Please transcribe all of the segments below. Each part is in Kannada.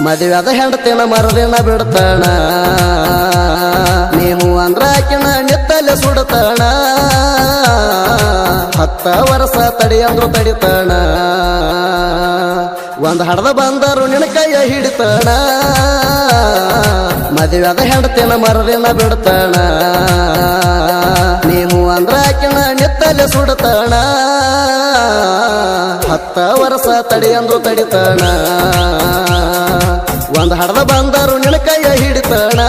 ಮದುವೆದ ಹೆಂಡತಿನ ಮರದಿನ ಬಿಡ್ತಾಣ ನೀವು ಅಂದ್ರಾಕಿನ ನಿತ್ತಲೆ ಸುಡ್ತಾಣ 10 ವರ್ಷ ತಡಿ ಅಂದ್ರು ತಡಿತಾಣ ಒಂದ್ ಹಡದ ಬಂದರು ನಿನ್ನ ಕೈಯ ಹಿಡಿತಾಣ ಮದುವೆದ ಹೆಂಡತಿನ ಮರದಿನ ಬಿಡ್ತಾಣ ನೀವು ಅಂದ್ರಾಕಿನ ನಿತ್ತಲೆ ಸುಡ್ತಾಣ 10 ವರ್ಷ ತಡಿ ಅಂದ್ರು ತಡಿತಾಣ ಒಂದ್ ಹಡದ ಬಂದರು ನಿನ್ನ ಕೈಯ ಹಿಡಿತಾಣ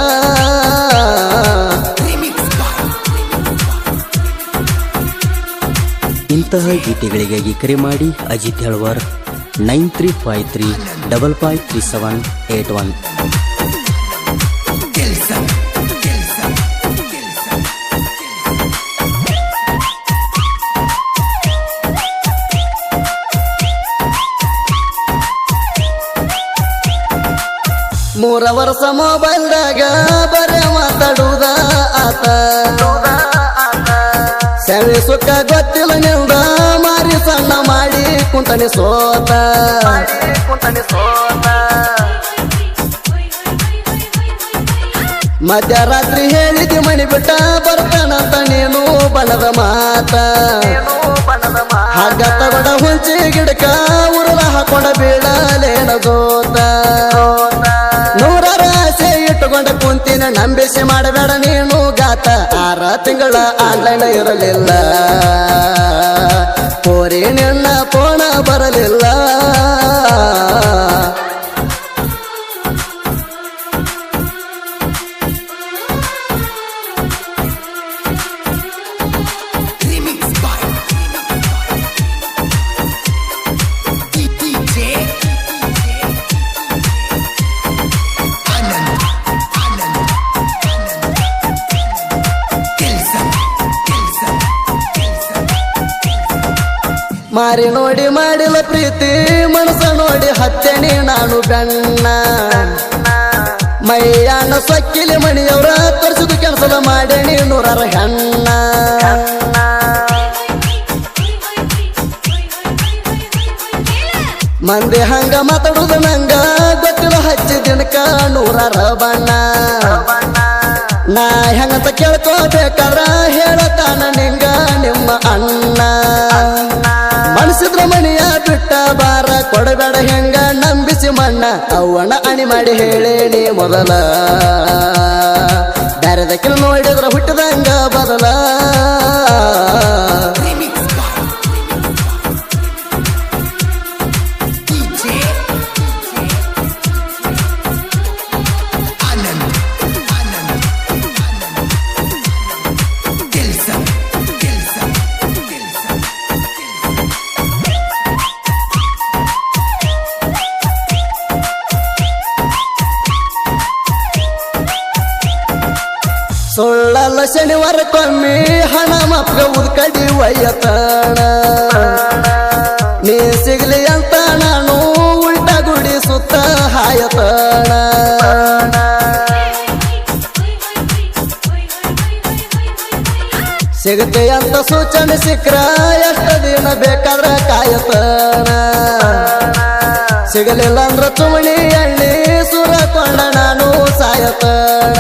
ಇಂತಹ ಗೀತೆಗಳಿಗಾಗಿ ಕರೆ ಮಾಡಿ ಅಜಿತ್ ಹೆಳ್ವಾರ್ 9353553781. ಮೂರ ವರ್ಷ ಮೊಬೈಲ್ದಾಗ ಬರೇ ಮಾತಾಡುವುದ ಆತ ಸೆವೆ ಸುಖ ಗೊತ್ತಿಲ್ಲ ನಿಂದ ಮಾರಿ ಸಣ್ಣ ಮಾಡಿ ಕುಂತನೆ ಸೋತ ಮಧ್ಯರಾತ್ರಿ ಹೇಳಿದಿ ಮಣಿ ಬಿಟ್ಟ ಬರ್ತಾನಂತ ನೀನು ಬಣದ ಮಾತ ಹಗ್ಗ ತಗೊಂಡ ಹುಂಚಿ ಗಿಡಕ ಉರುಳ ಹಾಕೊಂಡ ಬೀಳಲೇನ ಜೋತ ನೂರಾರ ಆಸೆ ಇಟ್ಟುಕೊಂಡ ಕುಂತಿನ ನಂಬಿಸಿ ಮಾಡಬೇಡ ನೀನು ಗಾತ 6 ತಿಂಗಳ ಆನ್ಲೈನ್ ಇರಲಿಲ್ಲ ಕೋರಿ ನಿನ್ನ ಫೋನ ಬರಲಿಲ್ಲ ಮಾರಿ ನೋಡಿ ಮಾಡಿಲ್ಲ ಪ್ರೀತಿ ಮನಸ ನೋಡಿ ಹತ್ತೆನಿ ನಾನು ಗಣ್ಣ ಮೈಯಾನ ಸೊಕ್ಕಿಲಿ ಮಣಿಯವರ ತೋರಿಸಿದು ಕೆಲಸದ ಮಾಡೇನಿ 100 ಹೆಣ್ಣ ಮಂದಿ ಹಂಗ ಮಾತಾಡುದು ನಂಗ ಗೊತ್ತಿಲ್ಲ ಹಚ್ಚಿ ದಿನಕ 100 ಬಣ್ಣ ನಾ ಹೆಂಗಂತ ಕೇಳ್ಕೋಬೇಕಾದ್ರ ಹೇಳತಾನ ನಿಂಗ ನಿಮ್ಮ ಅಣ್ಣ ಮನಸಿದ್ರ ಮಣಿಯ ಬಿಟ್ಟ ಬಾರ ಕೊಡಬೇಡ ಹೆಂಗ ನಂಬಿಸಿ ಮಣ್ಣ ಅವಣ್ಣ ಅಣಿ ಮಾಡಿ ಹೇಳೇನಿ ಮೊದಲ ಬ್ಯಾರೆದಕ್ಕಿನ ನೋಡಿದ್ರ ಹುಟ್ಟಿದಂಗ ಬದಲ ಸುಳ್ಳಲ್ಲ ಶನಿವಾರಕ್ಕೊಮ್ಮೆ ಹಣ ಮಪ್ಗ ಉದ್ಕಡಿ ಒಯ್ಯತಾಣ ನೀ ಸಿಗ್ಲಿ ಅಂತ ನಾನು ಉಲ್ಟ ಗುಡಿ ಸುತ್ತ ಹಾಯತಾಣ ಸಿಗತೆ ಅಂತ ಸೂಚನೆ ಸಿಕ್ರ ಎಷ್ಟು ದಿನ ಬೇಕಾದ್ರ ಕಾಯತಾಣ ಸಿಗಲಿಲ್ಲ ಅಂದ್ರ ಚುಮಣಿ ಎಣ್ಣಿ ಸುರಕೊಂಡ ನಾನು ಸಾಯತಾಣ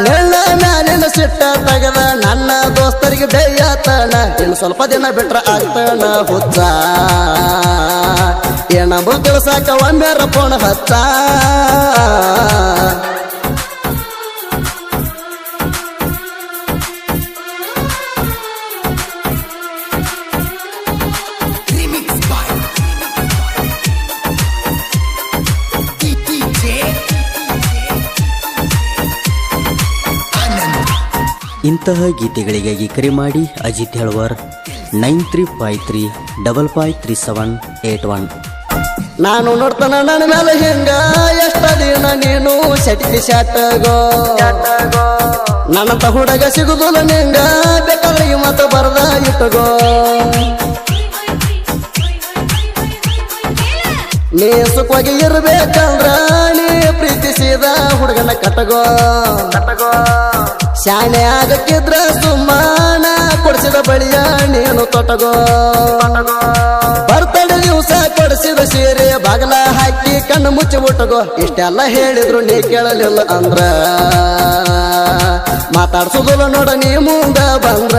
ನೆಳ್ಳ ಮ್ಯಾಲಿನ ಸಿಟ್ಟ ತೆಗೆದ ನನ್ನ ದೋಸ್ತರಿಗೆ ಬೇಯತಾಣ ಇನ್ನು ಸ್ವಲ್ಪ ದಿನ ಬಿಟ್ರ ಆಗ್ತಾನ ಹುಚ್ಚ ಏನಂಬ ತಿಳ್ಸಾಕ ಒಮ್ಮೆರ ಫೋನ್ ಹಚ್ಚ ಇಂತಹ ಗೀತೆಗಳಿಗಾಗಿ ಕರೆ ಮಾಡಿ ಅಜಿತ್ ಹೆಳ್ವಾರ್ 9353553781. ನಾನು ನೋಡ್ತಾನ ನನ್ನ ಮೇಲೆ ಹಿಂಗ ಎಷ್ಟ ದಿನ ನೀನು ಸೆಟ್ಟಿ ಶಾಟಗೋ ನನ್ನಂತ ಹುಡುಗ ಸಿಗುದಿಲ್ಲ ನಿಂಗ ಬೇಕಾದ್ರೆ ಮತ ಬರ್ದ ಇಟ್ಟಗೋ ನೀ ಸುಖವಾಗಿ ಇರ್ಬೇಕಂದ್ರ ನೀ ಪ್ರೀತಿಸಿದ ಹುಡುಗನ ಕಟಗೋ ಶಾಣೆ ಆಗಕ್ಕಿದ್ರ ಸುಮ್ಮನ ಕೊಡಿಸಿದ ಬಳಿಯ ನೀನು ತೊಟಗೋ ಬರ್ತಡೆ ದಿವಸ ಕೊಡಿಸಿದ ಸೀರೆ ಬಾಗಲ ಹಾಕಿ ಕಣ್ಣು ಮುಚ್ಚಿ ಬಿಟ್ಟಗೋ ಇಷ್ಟೆಲ್ಲ ಹೇಳಿದ್ರು ನೀ ಕೇಳಲಿಲ್ಲ ಅಂದ್ರ ಮಾತಾಡ್ಸೋದಿಲ್ಲ ನೋಡ ನೀ ಮುಂದ ಬಂದ್ರ